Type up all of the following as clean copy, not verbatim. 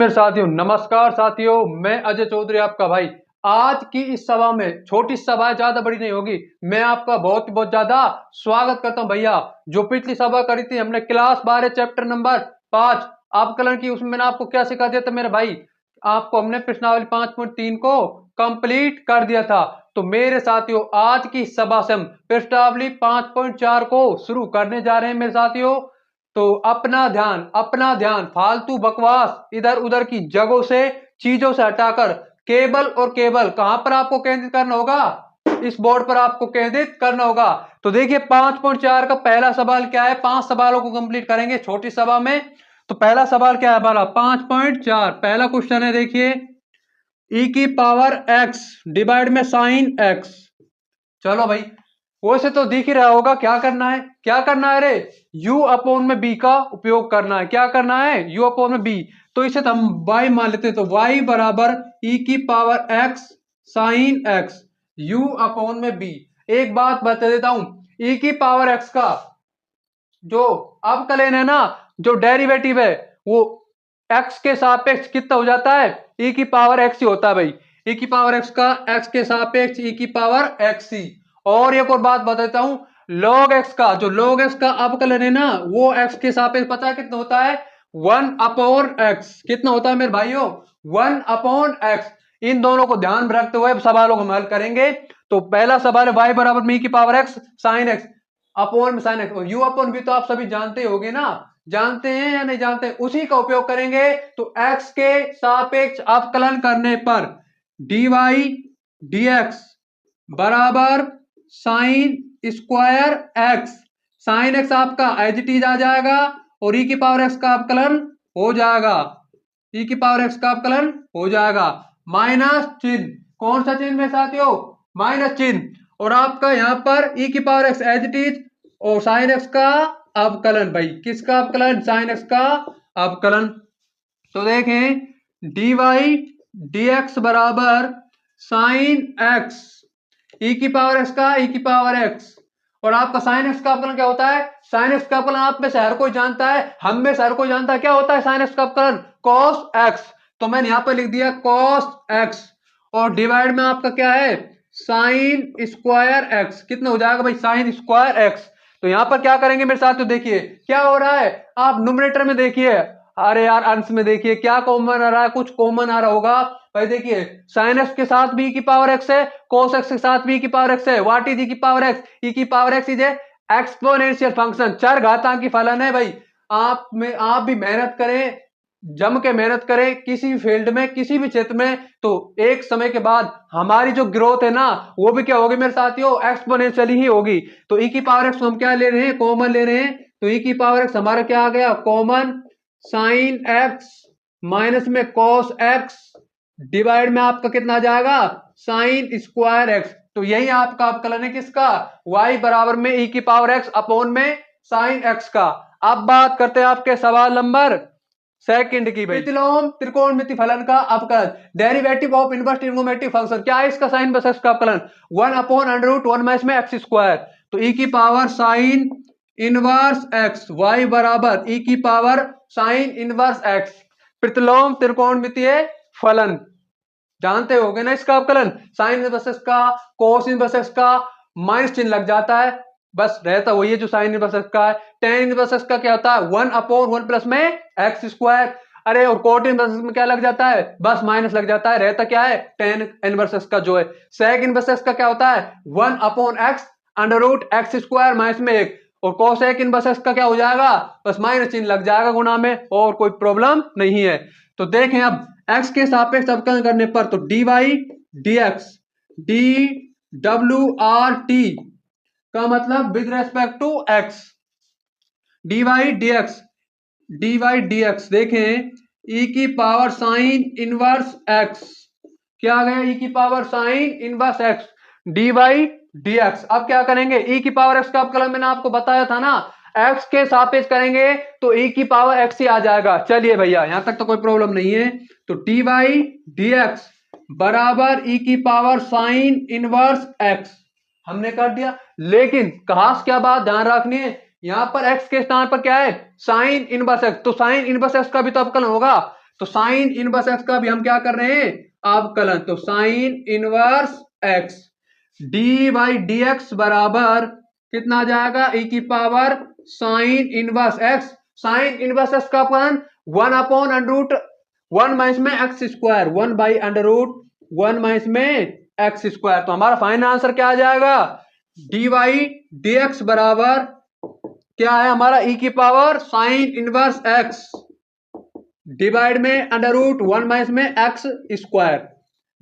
मेरे साथियों नमस्कार साथियों, मैं अजय चौधरी आपका भाई। आज की इस सभा में छोटी सभा है, ज्यादा बड़ी नहीं होगी। मैं आपका बहुत बहुत ज्यादा स्वागत करता हूं भैया। जो पिछली सभा करी थी हमने क्लास 12 चैप्टर नंबर 5 अवकलन की, उसमें मैंने आपको क्या सिखा दिया था मेरे भाई। आपको हमने प्रश्नावली 5.3 को कंप्लीट कर दिया था। तो मेरे साथियों आज की सभा से हम प्रश्नावली 5.4 को शुरू करने जा रहे हैं मेरे साथियों। तो अपना ध्यान फालतू बकवास इधर उधर की जगहों से, चीजों से हटाकर केवल और केवल कहां पर आपको केंद्रित करना होगा, इस बोर्ड पर आपको केंद्रित करना होगा। तो देखिए 5.4 का पहला सवाल क्या है। 5 सवालों को कंप्लीट करेंगे छोटी सभा में। तो पहला सवाल क्या है वाला 5.4, पहला क्वेश्चन है देखिए, ई की पावर एक्स डिवाइड में साइन एक्स। चलो भाई, वैसे तो दिख ही रहा होगा क्या करना है। क्या करना है रे, u अपॉन में b का उपयोग करना है। क्या करना है, u अपॉन में b। तो इसे तो हम y मान लेते हैं। तो y बराबर e की power x sine x, u upon में b। एक बात बता देता हूं, e की पावर x का जो अवकलन है ना, जो डेरिवेटिव है, वो x के सापेक्ष कितना हो जाता है, e की पावर x ही होता है भाई। e की पावर x का x के सापेक्ष e की पावर x ही। और एक और बात बताता हूं, log x का, जो log x का अवकलन है ना, वो x के सापेक्ष पता है कितना होता है, 1/x। कितना होता है मेरे भाइयों, 1/x। इन दोनों को ध्यान में रखते हुए सवालों को हम हल करेंगे। तो पहला सवाल है y बराबर में e की power x sine x upon में साइन एक्स, और यू अपॉन बी तो आप सभी जानते होगे ना, जानते हैं या नहीं जानते, उसी का उपयोग करेंगे। तो x के सापेक्ष अवकलन करने पर dy dx बराबर sine square x। Sine x आपका एज इट इज आ जाएगा, और e की पावर x का अवकलन हो जाएगा, e की पावर x का अवकलन हो जाएगा। माइनस चिन्ह, कौन सा चिन्ह में साथियों, माइनस चिन्ह। और आपका यहां पर e की power x as it is, और साइन x का अवकलन भाई, किसका अवकलन, साइन x का अवकलन। तो देखें dy dx बराबर साइन x, e की पावर x का e की पावर x। और आपका साइन x का अवकलन क्या होता है, साइन x का अवकलन आप में से हर कोई जानता है, हम में से हर कोई जानता है क्या होता है साइन x का अवकलन, cos x। तो मैंने यहां पर लिख दिया cos x, और डिवाइड में आपका क्या है, साइन स्क्वायर x। कितना हो जाएगा भाई, साइन स्क्वायर x। तो यहां पर क्या करेंगे मेरे साथ, तो देखिए क्या हो रहा है, आप न्यूमरेटर में देखिए, अरे यार अंश में देखिए क्या कॉमन आ रहा है, कुछ कॉमन आ रहा होगा भाई। देखिए साइन एक्स के साथ भी की पावर एक्स है, कोस एक्स के साथ भी की पावर एक्स है। व्हाट इज ई की पावर एक्स, ई की power x is a exponential function, चर घातांकी फलन है भाई। आप भी मेहनत करें, जम के मेहनत करें किसी भी फील्ड में, किसी भी क्षेत्र में, तो एक समय के बाद हमारी जो ग्रोथ है ना, वो भी क्या होगी मेरे साथियों, एक्सपोनेंशियली ही होगी। तो ई की पावर एक्स हम क्या ले रहे हैं, कॉमन ले रहे हैं। तो ई की पावर एक्स हमारा क्या आ गया, कॉमन साइन एक्स माइनस में कॉस एक्स, डिवाइड में आपका कितना आ जाएगा, साइन स्क्वायर एक्स। तो यही आपका अवकलन है किसका, y बराबर में e की पावर x अपॉन में साइन x का। अब बात करते हैं आपके सवाल नंबर सेकंड की भाई, प्रतिलोम त्रिकोणमिति फलन का अवकलन, derivative of inverse trigonometric function. क्या है इसका, साइन बस एक्स का अवकलन 1/√1 माइनस में एक्स स्क्वायर। तो e की power sine inverse x, y बराबर e की पावर साइन इनवर्स एक्स, प्रतिलोम त्रिकोणमितीय फलन। जानते होगे ना इसका अवकलन, साइन इनवर्स एक्स का, कोस इनवर्स एक्स का, माइनस चिन्ह लग जाता है, बस रहता वही है जो साइन इनवर्स एक्स का है। टेन इनवर्स एक्स का क्या होता है, 1/1 प्लस में एक्स स्क्वायर। अरे और कोट इनवर्स में क्या लग जाता है, बस माइनस लग जाता है, रहता क्या है, टेन इनवर्स एक्स का जो है। सेक इनवर्स एक्स का क्या होता है, 1/x under root x square minus में एक। और कोसेक इनवर्स एक्स का क्या हो जाएगा, बस माइनस चिन्ह लग जाएगा गुणा में, और कोई प्रॉब्लम नहीं है। तो देखें अब x के सापेक्ष अवकलन करने पर, तो dy dx dwrt का मतलब with respect to x, dy dx देखें e की पावर साइन इनवर्स x, क्या आ गया, e की power sine inverse x dy dx। अब क्या करेंगे, e की पावर x का अवकलन मैंने आपको बताया था ना, x के सापेक्ष करेंगे तो e की पावर x ही आ जाएगा। चलिए भैया यहां तक तो कोई प्रॉब्लम नहीं है। तो dy dx बराबर e की पावर साइन इनवर्स x हमने कर दिया। लेकिन खास क्या बात ध्यान रखनी है, यहां पर x के स्थान पर क्या है, साइन इनवर्स x। तो साइन इनवर्स x का भी तो अवकलन होगा। तो साइन इनवर्स एक्स का भी हम क्या कर रहे हैं अवकलन। तो sine inverse x d by d x बराबर कितना आ जाएगा e की power sine inverse x. Sine inverse x का अवकलन 1 अपॉन अंडर रूट 1 माइनस में x square 1 by under root 1 minus में एक्स स्क्वायर। तो हमारा फाइनल आंसर क्या आ जाएगा डी वाई डी एक्स बराबर क्या है हमारा e की power sine inverse x divide में अंडर रूट 1 माइनस में x square.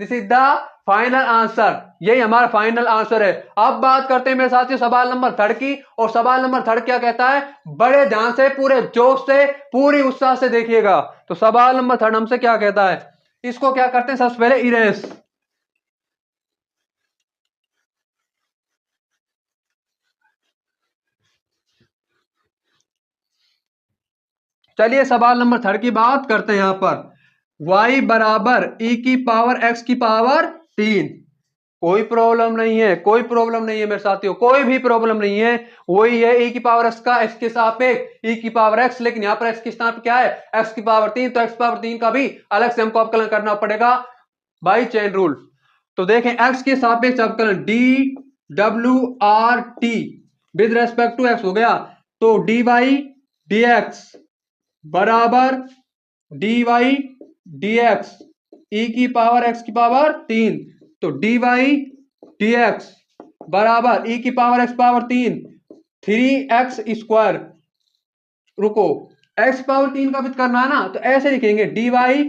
This is the final answer, यही हमारा फाइनल आंसर है। अब बात करते हैं मेरे साथियों सवाल नंबर 3 की। और सवाल नंबर 3 क्या कहता है, बड़े ध्यान से पूरे जोश से पूरी उत्साह से देखिएगा। तो सवाल नंबर 3 हमसे क्या कहता है, इसको क्या करते हैं सबसे पहले इरेज। चलिए सवाल नंबर 3 की बात करते हैं। यहां पर y बराबर e की पावर x की पावर 3। कोई प्रॉब्लम नहीं है, कोई प्रॉब्लम नहीं है मेरे साथियों, कोई भी प्रॉब्लम नहीं है। वही है e की पावर x का x के सापेक्ष e की पावर x, लेकिन यहां पर x के स्थान पर क्या है x की पावर 3। तो x की पावर 3 का भी अलग से हमको अवकलन करना पड़ेगा बाई चेन रूल। तो देखें x के सापेक्ष अवकलन डी डब्ल्यू r t with respect to x हो गया। तो डी वाई डी एक्स बराबर d y d x e की पावर x की पावर 3। तो डी वाई डी एक्स बराबर ई की power x power 3 3x square. रुको, x पावर 3 का भी करना है ना, तो ऐसे लिखेंगे d y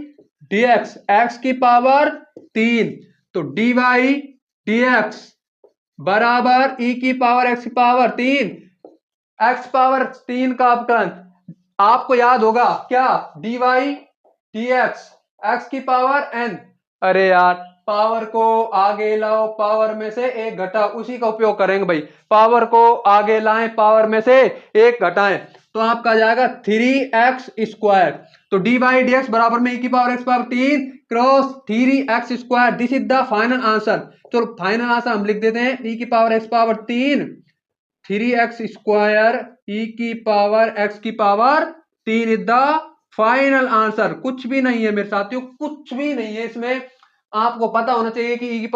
d x x की पावर 3। तो डी वाई डी एक्स बराबर ई की पावर x की पावर 3 x पावर 3 का अवकलन आपको याद होगा क्या, डी वाई डी एक्स की पावर n। अरे यार पावर को आगे लाओ, पावर में से एक घटा, उसी का उपयोग करेंगे भाई। पावर को आगे लाएं, पावर में से एक घटाएं, तो आपका जाएगा 3x स्क्वायर। तो डी वाई डी एक्स बराबर में e की power x power 3 cross 3x square. This is the final answer. तो फाइनल आंसर हम लिख देते हैं e की power x power 3 3x square e की पावर x की power 3 is the final answer. कुछ भी नहीं है मेरे साथियों, कुछ भी नहीं है इसमें। आपको पता होना चाहिए कि e की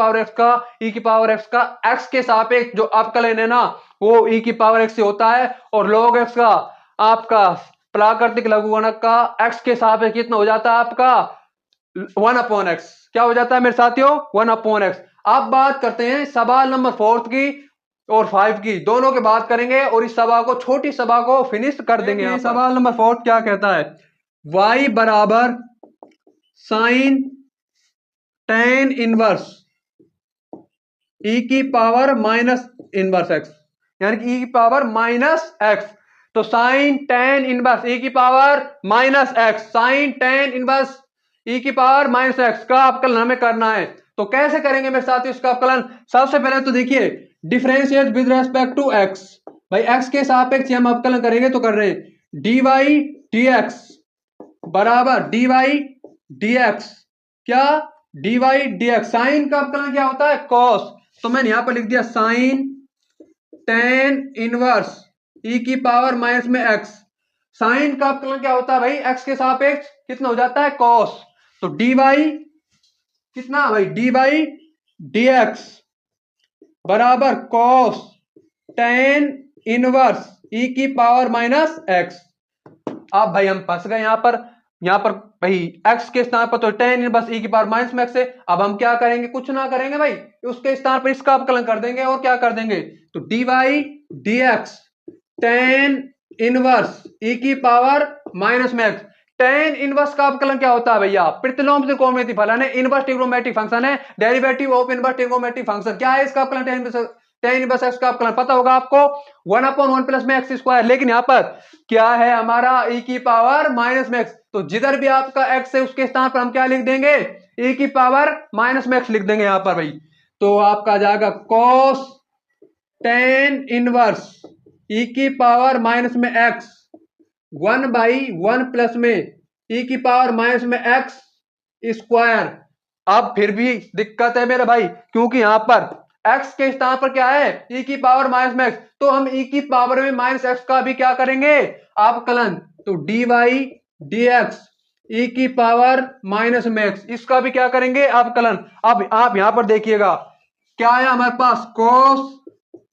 पावर x का x के सापेक्ष जो अवकलन है ना, वो e की पावर x से होता है। और log x का आपका प्राकृतिक लघुगणक का x के सापेक्ष कितना हो जाता है आपका 1 अपॉन x। क्या हो जाता है मेरे साथियों 1 अपॉन x। अब बात करते हैं सवाल नंबर 4 की और 5 की, दोनों की बात करेंगे और इस सभा को, छोटी सभा को फिनिश कर देंगे। सवाल नंबर 4 क्या कहता है, y बराबर साइन टेन इनवर्स e की पावर माइनस इनवर्स x, यानी कि e की पावर माइनस x। तो साइन टेन इनवर्स e की power minus x, sine tan inverse e की पावर माइनस x का अवकलन हमें करना है। तो कैसे करेंगे मेरे साथ इसका अवकलन, सबसे पहले तो देखिए differentiate with respect to x। भाई x के सापेक्ष हम अवकलन करेंगे तो कर रहे हैं डी वाई डी एक्स बराबर डी वाई डी एक्स क्या d y d x. Sine का अवकलन क्या होता है कॉस। तो मैंने यहां पर लिख दिया साइन टेन इनवर्स e की पावर माइनस में x। साइन का अवकलन क्या होता है भाई x के सापेक्ष कितना हो जाता है कॉस। तो डी वाई कितना भाई डी वाई डी एक्स बराबर कॉस टेन इनवर्स e की पावर माइनस x। अब भाई हम फंस गए यहां पर भाई x के स्थान पर तो टेन इनवर्स e की पावर माइनस में x है। अब हम क्या करेंगे, कुछ ना करेंगे भाई, उसके स्थान पर इसका अवकलन कर देंगे। और क्या कर देंगे, तो d y d x tan inverse e की पावर माइनस में x। टेन इनवर्स का अवकलन क्या होता है भैया, प्रतिलोम त्रिकोणमितीय फलन है, इनवर्स ट्रिग्नोमेट्रिक फंक्शन है, derivative of inverse trigonometric function. क्या है इसका अवकलन, टेन इनवर्स एक्स का अवकलन पता होगा आपको 1 अपॉन 1 प्लस में एक्स स्क्वायर। लेकिन यहां पर क्या है हमारा e की पावर माइनस में एक्स, तो जिधर भी आपका x है उसके स्थान पर हम क्या लिख देंगे e की पावर माइनस में एक्स लिख देंगे यहां पर भाई। तो आपका जाएगा cos टेन इनवर्स e की पावर माइनस में x 1 बाई 1 प्लस में e की पावर माइनस में एक्स स्क्वायर। अब फिर भी दिक्कत है मेरे भाई, क्योंकि यहां पर x के स्थान पर क्या है e की पावर माइनस में x, तो हम e की पावर में माइनस x का भी क्या करेंगे अवकलन। तो d y d x e की पावर माइनस में एक्स, इसका भी क्या करेंगे अवकलन। अब आप यहां पर देखिएगा क्या है हमारे पास, कोस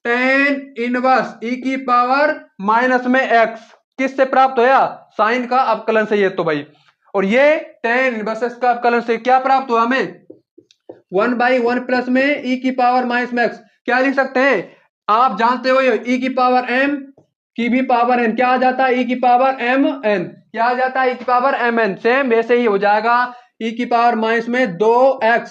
टेन इनवर्स ई की पावर माइनस में एक्स, किससे प्राप्त होया, साइन का अवकलन से। ये तो भाई, और ये टेन इनवर्स का अवकलन से क्या प्राप्त हुआ हमें, 1/1 प्लस में ई की पावर माइनस में एक्स। क्या लिख सकते हैं, आप जानते हो ये ई की पावर एम की भी पावर एन क्या आ जाता है, ई की पावर एम एन क्या आ जाता है, ई की पावर एम एन। सेम वैसे ही हो जाएगा ई की पावर माइनस में 2x,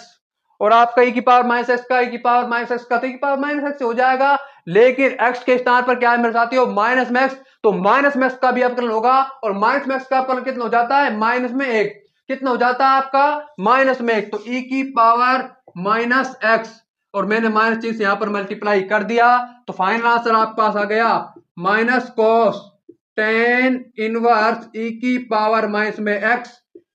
और आपका ई की पावर माइनस एक्स का ई की पावर माइनस एक्स का तो ई की पावर माइनस एक्स हो जाएगा। लेकिन x के स्थान पर क्या है मेरे साथियों, माइनस में एक्स, तो माइनस में एक्स का भी अवकलन होगा, और माइनस में एक्स का अवकलन कितना हो जाता है, माइनस में एक, कितना हो जाता है आपका, माइनस में एक। तो ई की पावर माइनस एक्स, और मैंने माइनस चीज यहां पर मल्टीप्लाई कर दिया, तो फाइनल आंसर आपके पास आ गया माइनस कोस टेन इनवर्स ई की पावर माइनस में एक्स,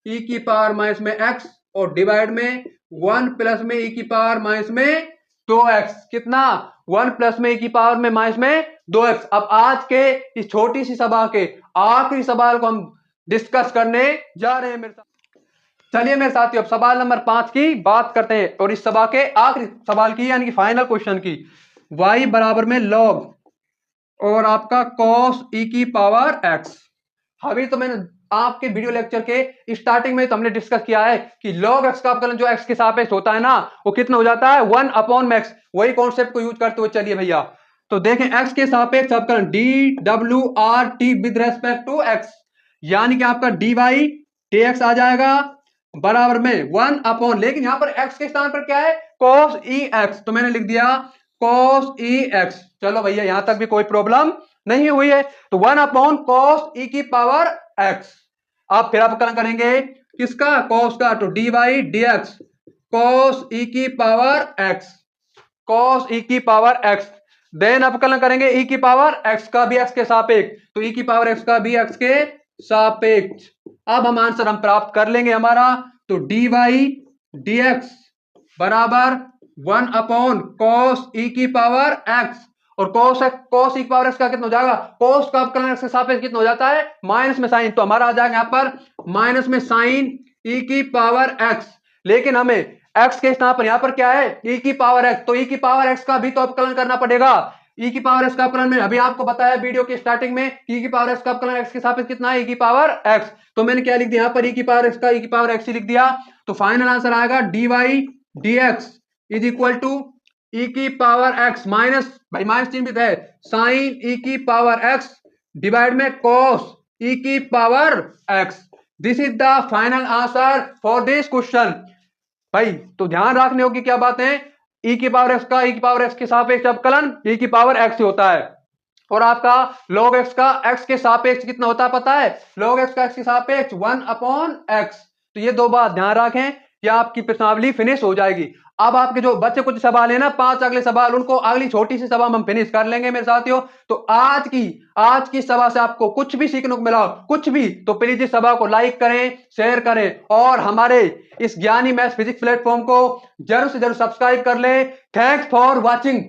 ई की पावर माइनस में एक्स, और डिवाइड में 1 प्लस में ई की पावर माइनस में 2x, कितना, 1 प्लस में ई की पावर में माइनस में 2x। अब आज के इस छोटी सी सभा के आखिरी सवाल को हम डिस्कस करने जा रहे हैं मेरे साथ। चलिए मेरे साथियों, अब सवाल नंबर 5 की बात करते हैं, और इस सभा के आखिरी सवाल की यानी कि फाइनल क्वेश्चन की। y बराबर में log और आपका cos e की पावर x। अभी तो मैंने आपके वीडियो लेक्चर के स्टार्टिंग में तो हमने डिस्कस किया है कि log x का अवकलन जो x के सापेक्ष होता है ना, वो कितना हो जाता है, 1/x। वही कॉन्सेप्ट को यूज करते हुए चलिए भैया, तो देखें x के सापेक्ष अवकलन DWRT with respect to x, यानी कि आपका dy dx आ जाएगा बराबर में 1/, लेकिन यहां पर x के स्थान पर क्या है, cos ex, तो मैंने लिख दिया cos ex। चलो भैया यहां तक भी कोई प्रॉब्लम नहीं हुई है, तो 1/cos e की पावर x। अब फिर अवकलन करेंगे किसका, cos का, तो dy dx cos e की पावर x, cos e की पावर x। देन अवकलन करेंगे e की पावर x का भी x के सापेक्ष, तो e की पावर x का भी x के सापेक्ष। अब हम आंसर हम प्राप्त कर लेंगे हमारा, तो dy dx बराबर 1/cos e की पावर x, और cos e की पावर x का कितना हो जाएगा, cos का अवकलन x के सापेक्ष कितना हो जाता है, माइनस में साइन, तो हमारा आ जाएगा यहां पर माइनस में साइन e की पावर x। लेकिन हमें x के स्थान पर यहां पर क्या है, e की पावर x, तो e की पावर x का भी तो अवकलन करना पड़ेगा। e की पावर x का अवकलन में अभी आपको बताया वीडियो के स्टार्टिंग में, e की पावर x का अवकलन x के सापेक्ष कितना है, e की पावर x, तो मैंने क्या लिख दिया यहां पर e की पावर x का e की पावर x ही लिख दिया। तो फाइनल आंसर आएगा dy dx is equal to e की पावर x माइनस, भाई माइनस चिन्ह भी है, साइन e की पावर x डिवाइड में cos e की power x। This is the final answer for this question. भाई तो ध्यान रखने होगी क्या बात है, e की पावर x का e की पावर x के सापेक्ष अवकलन e की पावर x होता है, और आपका log x का x के सापेक्ष कितना होता है पता है, log x का x के सापेक्ष 1/x। तो ये दो बात ध्यान रखें, या आपकी प्रश्नावली फिनिश हो जाएगी। अब आपके जो बच्चे कुछ सवाल है ना, 5 अगले सवाल, उनको अगली छोटी सी सभा में हम फिनिश कर लेंगे मेरे साथियों। तो आज की सभा से आपको कुछ भी सीखने को मिला, कुछ भी, तो प्लीज इस सभा को लाइक करें, शेयर करें, और हमारे इस ज्ञानी मैथ्स फिजिक्स प्लेटफॉर्म को जरूर से जरूर सब्सक्राइब कर लें। Thanks for watching.